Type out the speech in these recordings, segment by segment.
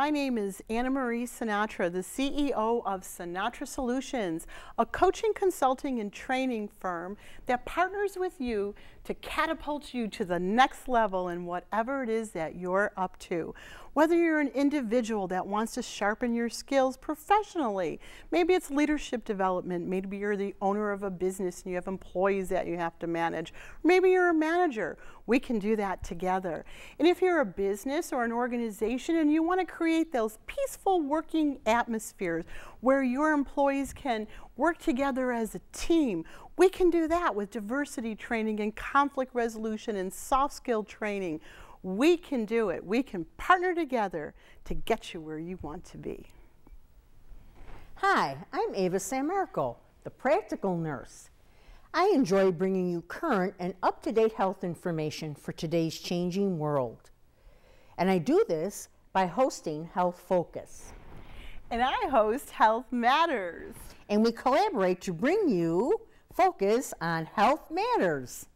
my name is Anna Marie Sinatra, the CEO of Sinatra Solutions, a coaching, consulting, and training firm that partners with you to catapult you to the next level in whatever it is that you're up to. Whether you're an individual that wants to sharpen your skills professionally, maybe it's leadership development, maybe you're the owner of a business and you have employees that you have to manage, maybe you're a manager, we can do that together. And if you're a business or an organization and you want to create those peaceful working atmospheres where your employees can work together as a team, we can do that with diversity training and conflict resolution and soft skill training. We can do it. We can partner together to get you where you want to be. Hi, I'm Ava Sammarco, the Practical Nurse. I enjoy bringing you current and up-to-date health information for today's changing world. And I do this by hosting Health Focus. And I host Health Matters. And we collaborate to bring you focus on health matters.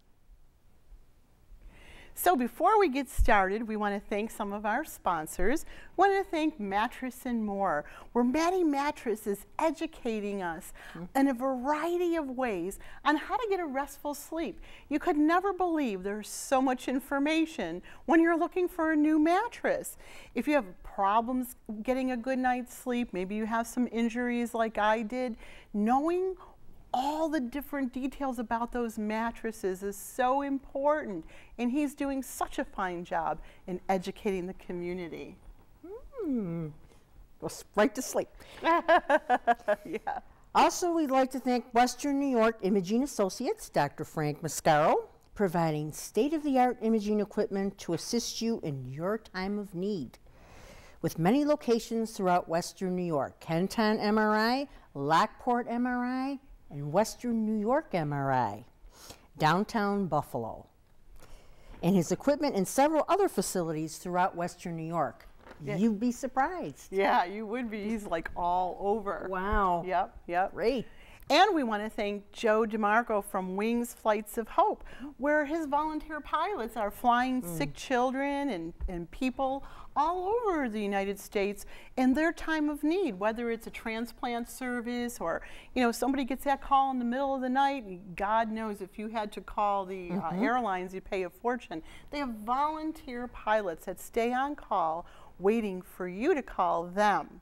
So before we get started, we want to thank some of our sponsors. We want to thank Mattress and More, where Maddie Mattress is educating us in a variety of ways on how to get a restful sleep. You could never believe there's so much information when you're looking for a new mattress. If you have problems getting a good night's sleep, maybe you have some injuries like I did, knowing all the different details about those mattresses is so important, and he's doing such a fine job in educating the community. Go right to sleep. Yeah. Also, we'd like to thank Western New York Imaging Associates, Dr. Frank Mascaro, providing state-of-the-art imaging equipment to assist you in your time of need. With many locations throughout Western New York, Kenton MRI, Lockport MRI, and Western New York MRI, downtown Buffalo, and his equipment in several other facilities throughout Western New York. Yeah. You'd be surprised. Yeah, you would be. He's like all over. Wow. Yep. Great. And we want to thank Joe DeMarco from Wings Flights of Hope, where his volunteer pilots are flying sick children and people all over the United States in their time of need, whether it's a transplant service or, you know, somebody gets that call in the middle of the night. God knows if you had to call the airlines, you pay a fortune. They have volunteer pilots that stay on call waiting for you to call them.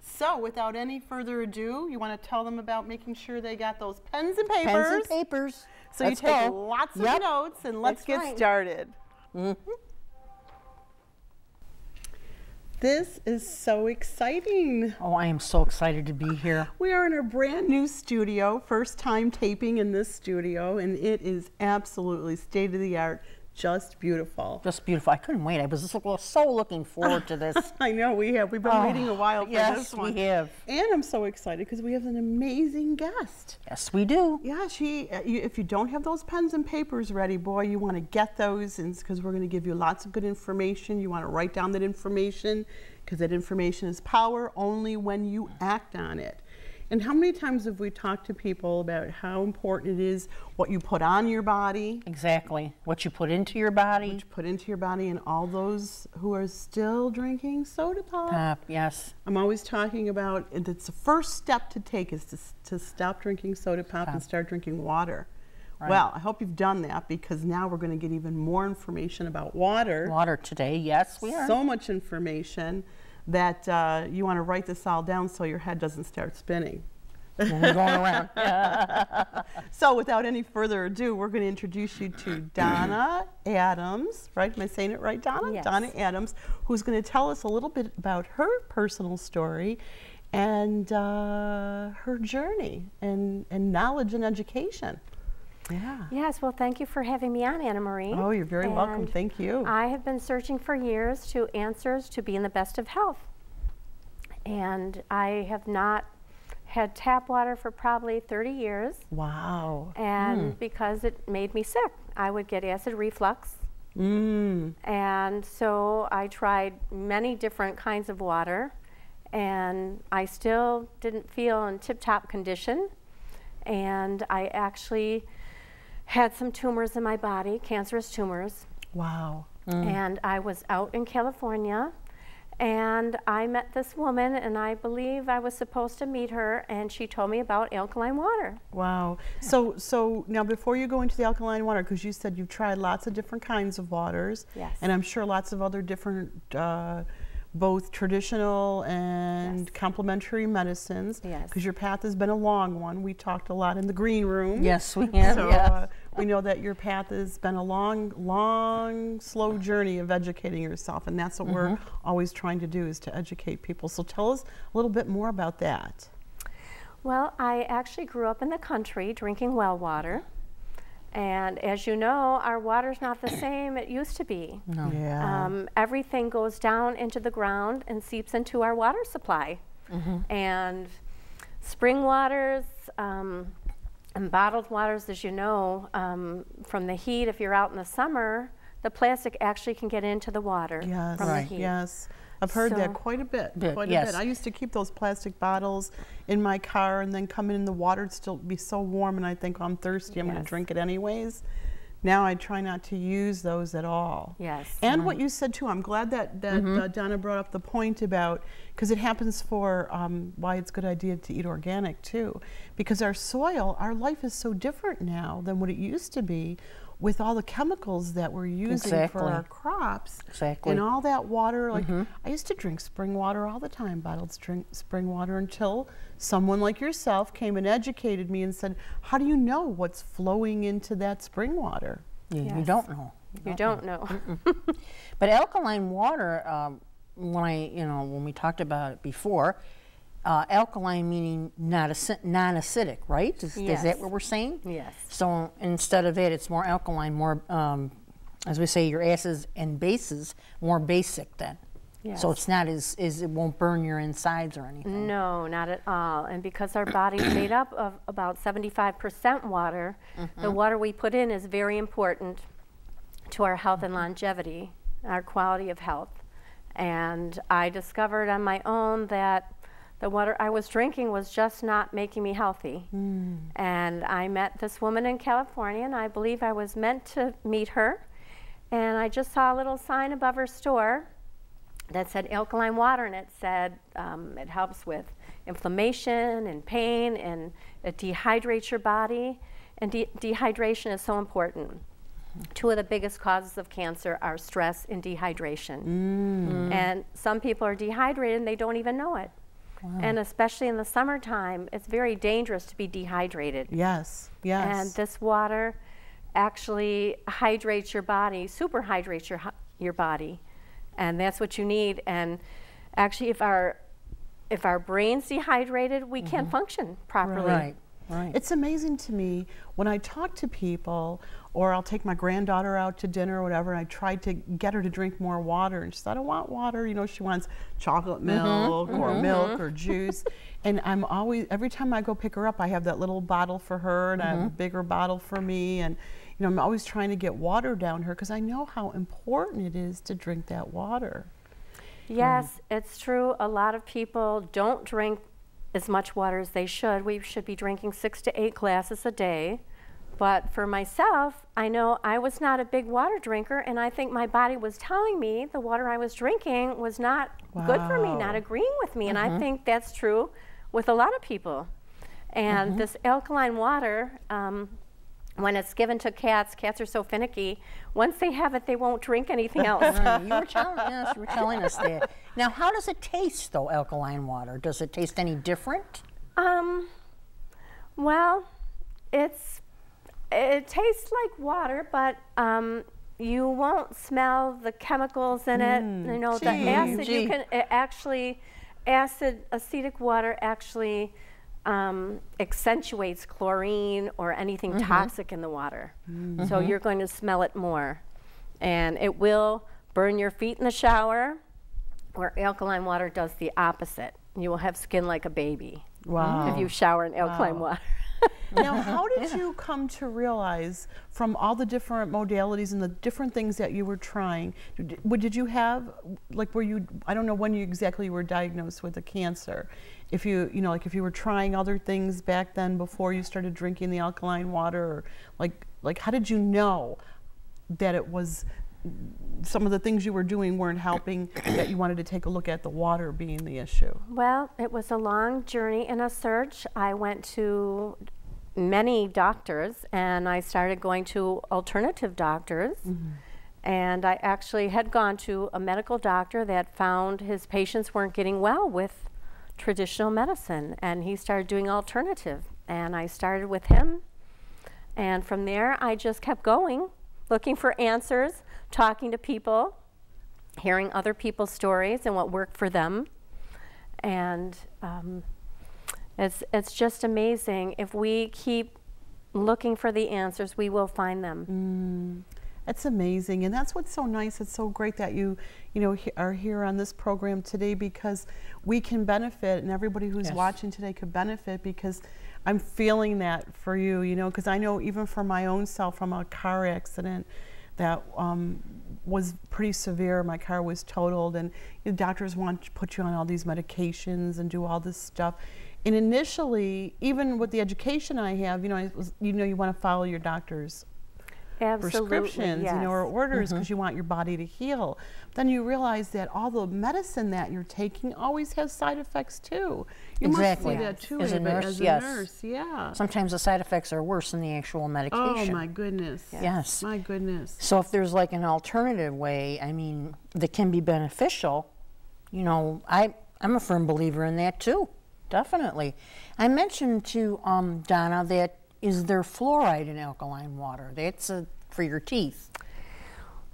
So without any further ado, you want to tell them about making sure they got those pens and papers. Pens and papers. So let's you take lots of notes and let's get started. This is so exciting. Oh, I am so excited to be here. We are in a brand new studio, first time taping in this studio, and it is absolutely state-of-the-art. Just beautiful. Just beautiful. I couldn't wait. I was so looking forward to this. I know we have. We've been waiting a while for this one. Yes, we have. And I'm so excited because we have an amazing guest. Yes, we do. Yeah, if you don't have those pens and papers ready, boy, you want to get those, and because we're going to give you lots of good information. You want to write down that information because that information is power only when you act on it. And how many times have we talked to people about how important it is what you put on your body? Exactly. What you put into your body. What you put into your body, and all those who are still drinking soda pop. Yes. I'm always talking about it's the first step to take is to stop drinking soda pop and start drinking water. Right. Well, I hope you've done that because now we're going to get even more information about water. Water today, yes, we are. So much information that you want to write this all down so your head doesn't start spinning. When we're going around. So without any further ado, we're going to introduce you to Donna Adams, right? Am I saying it right, Donna? Yes. Donna Adams, who's going to tell us a little bit about her personal story and her journey and knowledge and education. Yeah. Yes, well, thank you for having me on, Anna Marie. Oh, you're very welcome. Thank you. I have been searching for years to answers to be in the best of health. And I have not had tap water for probably 30 years. Wow. And because it made me sick. I would get acid reflux. And so I tried many different kinds of water, and I still didn't feel in tip-top condition. And I actually had some tumors in my body, cancerous tumors. Wow. And I was out in California, And I met this woman, and I believe I was supposed to meet her, and she told me about alkaline water. Wow. So now before you go into the alkaline water, because you said you've tried lots of different kinds of waters, Yes. and I'm sure lots of other different both traditional and Yes. complementary medicines, Yes. because your path has been a long one. We talked a lot in the green room. Yes, we have. So Yeah. we know that your path has been a long, slow journey of educating yourself, and that's what we're always trying to do, is to educate people. So tell us a little bit more about that. Well, I actually grew up in the country drinking well water. And as you know, our water's not the same it used to be. No. Yeah. Everything goes down into the ground and seeps into our water supply. And spring waters and bottled waters, as you know, from the heat, if you're out in the summer, the plastic actually can get into the water Yes. from Right. the heat. Yes. I've heard that So- quite a bit. Quite yes. a bit. I used to keep those plastic bottles in my car and then come in the water would still be so warm and I think, oh, I'm thirsty, I'm going Yes. to drink it anyways. Now I try not to use those at all. Yes. And what you said too, I'm glad that Donna brought up the point about, because it happens for why it's a good idea to eat organic too. Because our soil, our life is so different now than what it used to be, with all the chemicals that we're using for Exactly. our crops. Exactly. And all that water, like I used to drink spring water all the time, bottled spring water, until someone like yourself came and educated me and said, how do you know what's flowing into that spring water? You Yes. don't know. You don't know. But alkaline water, when we talked about it before, alkaline meaning non-acidic, right? Is Yes. that what we're saying? Yes. So instead of that, it's more alkaline, more, as we say, your acids and bases, more basic then. Yes. So it's not as it won't burn your insides or anything. No, not at all. And because our body's made up of about 75% water, the water we put in is very important to our health and longevity, our quality of health. And I discovered on my own that the water I was drinking was just not making me healthy. And I met this woman in California, and I believe I was meant to meet her. And I just saw a little sign above her store that said alkaline water, and it said it helps with inflammation and pain, and it dehydrates your body. And dehydration is so important. Two of the biggest causes of cancer are stress and dehydration. And some people are dehydrated and they don't even know it. And especially in the summertime, it's very dangerous to be dehydrated. Yes, yes. And this water actually hydrates your body, super hydrates your body. And that's what you need. And actually, if our brain's dehydrated, we can't function properly. Right, right. It's amazing to me when I talk to people, or I'll take my granddaughter out to dinner or whatever, and I try to get her to drink more water, and she said, I don't want water. You know, she wants chocolate milk or milk or juice. And I'm always, every time I go pick her up, I have that little bottle for her, and I have a bigger bottle for me. And you know, I'm always trying to get water down her because I know how important it is to drink that water. Yes, it's true. A lot of people don't drink as much water as they should. We should be drinking 6 to 8 glasses a day. But for myself, I know I was not a big water drinker, and I think my body was telling me the water I was drinking was not good for me, not agreeing with me. And I think that's true with a lot of people. And this alkaline water, when it's given to cats are so finicky. Once they have it, they won't drink anything else. You were telling us that. Now, how does it taste, though, alkaline water? Does it taste any different? Well, it tastes like water, but you won't smell the chemicals in it. You know, the acid. You can acetic water actually accentuates chlorine or anything toxic in the water. So you're going to smell it more. And it will burn your feet in the shower, where alkaline water does the opposite. You will have skin like a baby if you shower in alkaline water. Now, how did you come to realize, from all the different modalities and the different things that you were trying, did you have, like, I don't know when you exactly were diagnosed with a cancer, if you were trying other things back then before you started drinking the alkaline water, or like how did you know that it was some of the things you were doing weren't helping, that you wanted to take a look at the water being the issue? Well, it was a long journey and a search. I went to many doctors, and I started going to alternative doctors. And I actually had gone to a medical doctor that found his patients weren't getting well with traditional medicine, and he started doing alternative. And I started with him, and from there I just kept going, looking for answers, talking to people, hearing other people's stories and what worked for them. And it's just amazing. If we keep looking for the answers, we will find them. That's amazing, and that's what's so nice. It's so great that you know, are here on this program today, because we can benefit, and everybody who's watching today could benefit, because I'm feeling that for you, you know, because I know even for my own self, from a car accident that was pretty severe. My car was totaled, and the doctors want to put you on all these medications and do all this stuff. And initially, even with the education I have, you know, you want to follow your doctor's prescriptions, you know, or orders, because you want your body to heal. Then you realize that all the medicine that you're taking always has side effects too. You must see that too, as a nurse, as a nurse, yeah. Sometimes the side effects are worse than the actual medication. Oh my goodness. Yes. My goodness. So if there's like an alternative way, I mean, that can be beneficial, you know, I'm a firm believer in that too. Definitely. I mentioned to Donna that is there fluoride in alkaline water? That's for your teeth.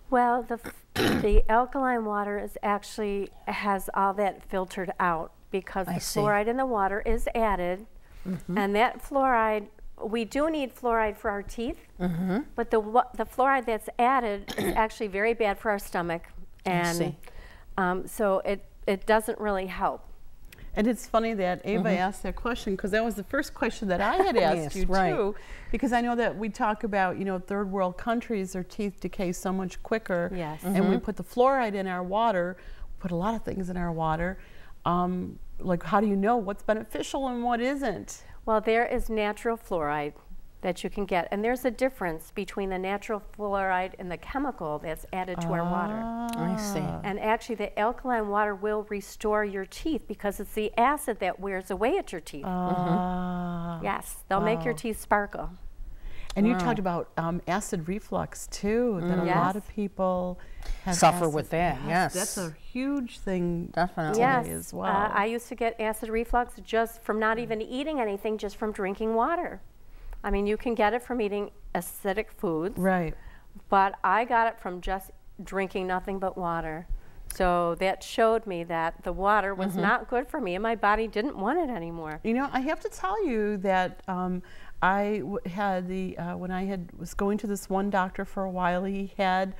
Well, the alkaline water is actually has all that filtered out, because the fluoride in the water is added, and that fluoride, we do need fluoride for our teeth, but the fluoride that's added is actually very bad for our stomach, and so it doesn't really help. And it's funny that Ava asked that question, because that was the first question that I had asked you too, because I know that we talk about, you know, third world countries, their teeth decay so much quicker, and we put the fluoride in our water, put a lot of things in our water. Like, how do you know what's beneficial and what isn't? Well, there is natural fluoride that you can get, and there's a difference between the natural fluoride and the chemical that's added to our water. I see. And actually the alkaline water will restore your teeth, because it's the acid that wears away at your teeth. Yes, they'll make your teeth sparkle. And you talked about acid reflux too, that a lot of people have suffer with that. Yes, that's a huge thing. Definitely. As well. I used to get acid reflux just from not even eating anything, just from drinking water. I mean, you can get it from eating acidic foods, right? But I got it from just drinking nothing but water. So that showed me that the water was not good for me, and my body didn't want it anymore. You know, I have to tell you that I had when I was going to this one doctor for a while, he had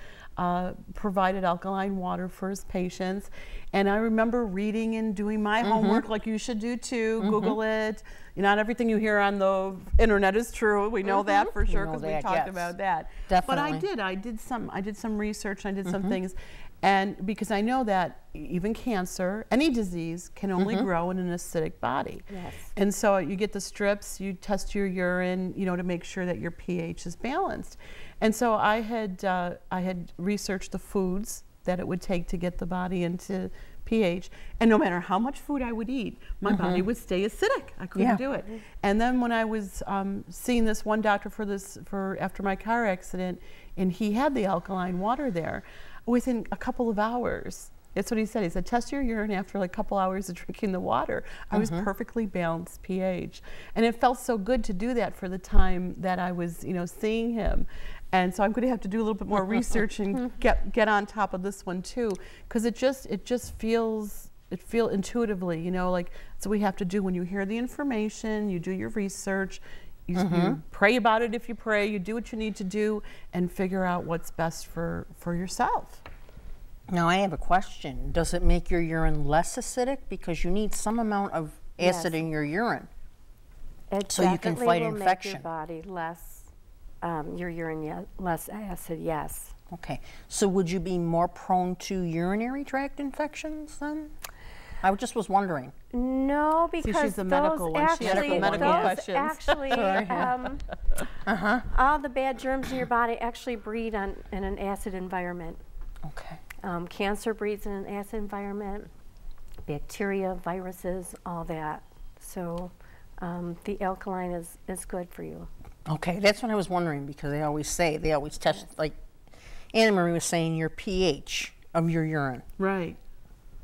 provided alkaline water for his patients, and I remember reading and doing my homework, like you should do too. Google it. Not everything you hear on the internet is true. We know that for sure, because we talked about that. Definitely. But I did some research, and I did some things, and because I know that even cancer, any disease, can only grow in an acidic body. Yes. And so you get the strips, you test your urine, you know, to make sure that your pH is balanced. And so I had researched the foods that it would take to get the body into pH, and no matter how much food I would eat, my body would stay acidic. I couldn't do it. And then when I was seeing this one doctor for after my car accident, and he had the alkaline water there, within a couple of hours, that's what he said. He said, test your urine after like a couple hours of drinking the water. I was perfectly balanced pH. And it felt so good to do that for the time that I was, you know, seeing him. And so I'm going to have to do a little bit more research and get on top of this one too, because it just feels intuitively, you know, like, so we have to do when you hear the information, you do your research, you pray about it if you pray, you do what you need to do, and figure out what's best for yourself. Now I have a question. Does it make your urine less acidic? Because you need some amount of acid in your urine so you can fight infection. Make your body less, your urine less acid, yes. Okay, so would you be more prone to urinary tract infections then? I just was wondering. No, because she's the medical one. She actually, has the medical those questions. actually, all the bad germs in your body actually breed in an acid environment. Okay. Cancer breeds in an acid environment, bacteria, viruses, all that. So the alkaline is good for you. Okay, that's what I was wondering, because they always test, like Anna Marie was saying, your pH of your urine. Right.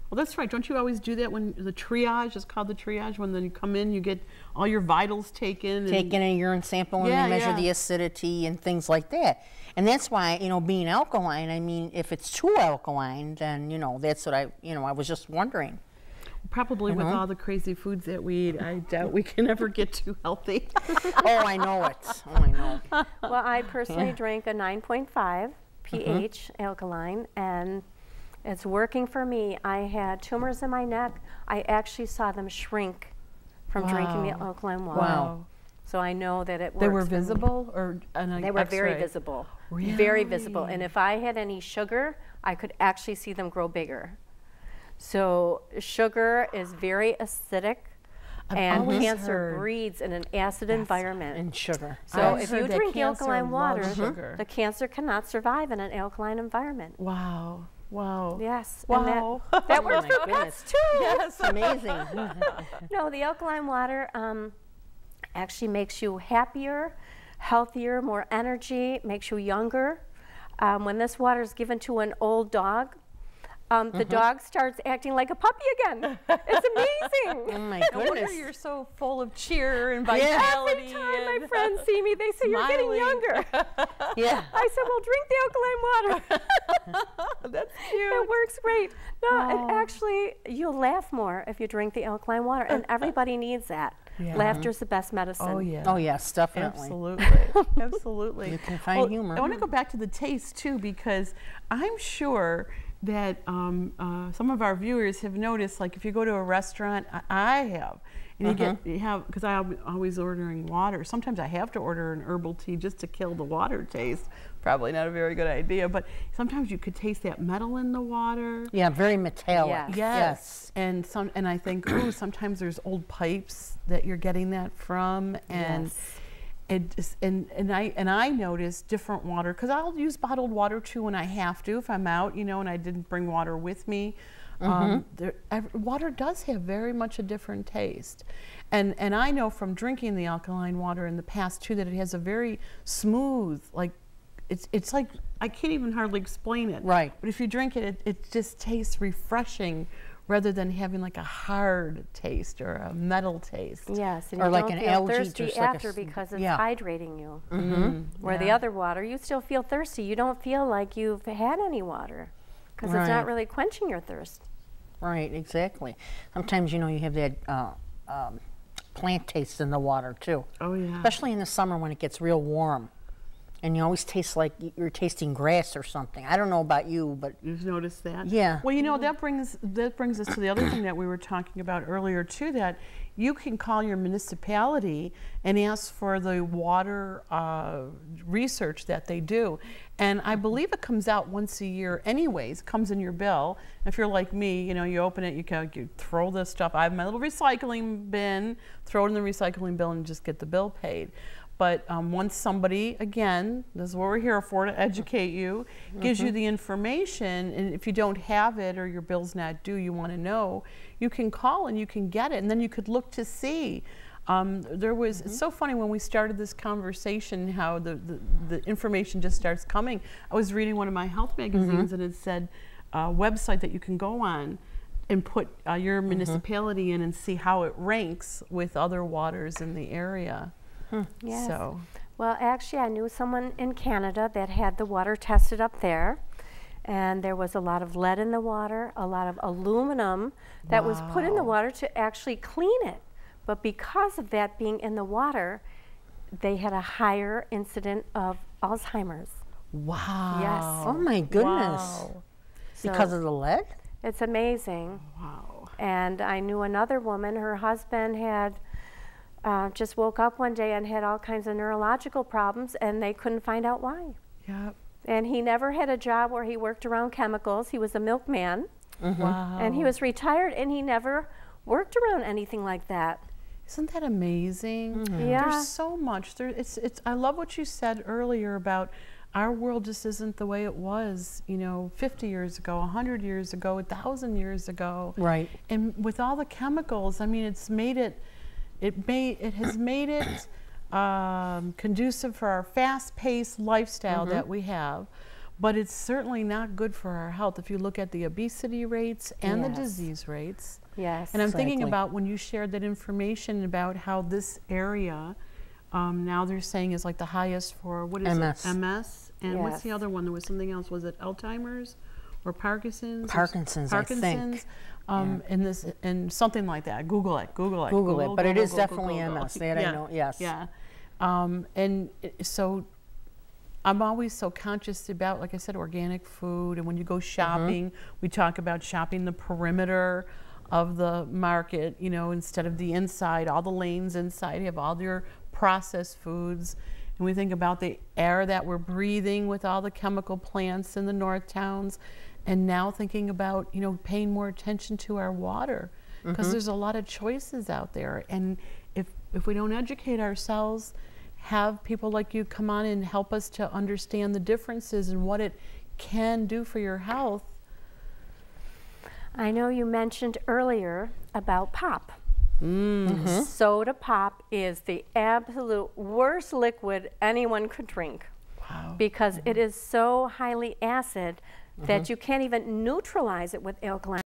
Well, that's right. Don't you always do that when the triage is called the triage? When then you come in, you get all your vitals taken. Taking a urine sample and they measure the acidity and things like that. And that's why, you know, being alkaline, I mean, if it's too alkaline, then, you know, that's what I was just wondering. Probably with all the crazy foods that we eat, I doubt we can ever get too healthy. Oh, I know it. Oh, I know. Well, I personally drank a 9.5 pH alkaline, and it's working for me. I had tumors in my neck. I actually saw them shrink from drinking the alkaline water. Wow. So I know that it works. They were visible, or They were very visible. Really? Very visible. And if I had any sugar, I could actually see them grow bigger. So sugar is very acidic, and cancer breeds in an acid environment. And sugar. So if you drink alkaline water, the cancer cannot survive in an alkaline environment. Wow. Wow. Yes. Wow. And that works for goodness. pets too. Yes, amazing. No, the alkaline water actually makes you happier, healthier, more energy, makes you younger. When this water is given to an old dog, the dog starts acting like a puppy again. It's amazing. Oh my No wonder goodness. you're so full of cheer and vitality. Every time my friends see me, they say, "You're getting younger." Yeah. I said, "Well, drink the alkaline water." That's cute. It works great. No, it actually, you'll laugh more if you drink the alkaline water, and everybody needs that. Laughter's the best medicine. Oh, yeah. Oh, yes, definitely. Absolutely. Absolutely. You can find humor. I want to go back to the taste, too, because I'm sure that some of our viewers have noticed, like if you go to a restaurant, I have, and you have, because I'm always ordering water. Sometimes I have to order an herbal tea just to kill the water taste. Probably not a very good idea, but sometimes you could taste that metal in the water. Yeah, very metallic. Yes. And I think, ooh, sometimes there's old pipes that you're getting that from, and and I notice different water, because I'll use bottled water too when I have to, if I'm out, you know, and I didn't bring water with me. Water does have very much a different taste, and I know from drinking the alkaline water in the past too that it has a very smooth, like it's like, I can't even hardly explain it. Right. But if you drink it, it just tastes refreshing, rather than having like a hard taste or a metal taste. Yes, and Or you like don't an feel algae, thirsty just like after because it's yeah. hydrating you. Where the other water, you still feel thirsty. You don't feel like you've had any water because it's not really quenching your thirst. Right, exactly. Sometimes, you know, you have that plant taste in the water too. Oh yeah. Especially in the summer when it gets real warm. And you always taste like you're tasting grass or something. I don't know about you, but you've noticed that? Yeah. Well, you know, that brings us to the other thing that we were talking about earlier too, that you can call your municipality and ask for the water research that they do. And I believe it comes out once a year anyways, comes in your bill. If you're like me, you know, you open it, you throw this stuff. I have my little recycling bin, throw it in the recycling bin and just get the bill paid. But once somebody, again, this is what we're here for, to educate you, gives you the information, and if you don't have it or your bill's not due, you want to know, you can call and you can get it, and then you could look to see. There was, it's so funny when we started this conversation how the information just starts coming. I was reading one of my health magazines and it said a website that you can go on and put your municipality in and see how it ranks with other waters in the area. Yes. So. Well, actually, I knew someone in Canada that had the water tested up there, and there was a lot of lead in the water, a lot of aluminum that was put in the water to actually clean it. But because of that being in the water, they had a higher incident of Alzheimer's. Wow. Yes. oh my goodness. Wow. Because of the lead? It's amazing. Wow. And I knew another woman, her husband had just woke up one day and had all kinds of neurological problems, and they couldn't find out why. Yep. And he never had a job where he worked around chemicals. He was a milkman. Wow. And he was retired, and he never worked around anything like that. Isn't that amazing? Yeah. There's so much. I love what you said earlier about our world just isn't the way it was, 50 years ago, 100 years ago, 1,000 years ago. Right. And with all the chemicals, I mean, it has made it conducive for our fast-paced lifestyle that we have. But it's certainly not good for our health if you look at the obesity rates and the disease rates. Yes. And I'm thinking about when you shared that information about how this area, now they're saying is like the highest for, what is MS. it? MS. And what's the Yes. other one? There was something else. Was it Alzheimer's or Parkinson's? Parkinson's, I think. And something like that. Google it. Google it, but it is definitely Google. MS. That I know, yes. Yeah. So I'm always so conscious about, like I said, organic food. And when you go shopping, we talk about shopping the perimeter of the market, instead of the inside, all the lanes inside have all your processed foods. And we think about the air that we're breathing with all the chemical plants in the north towns. And now thinking about, paying more attention to our water, because there's a lot of choices out there. And if we don't educate ourselves, have people like you come on and help us to understand the differences and what it can do for your health. I know you mentioned earlier about pop. Soda pop is the absolute worst liquid anyone could drink. Wow. Because it is so highly acid that you can't even neutralize it with alkaline.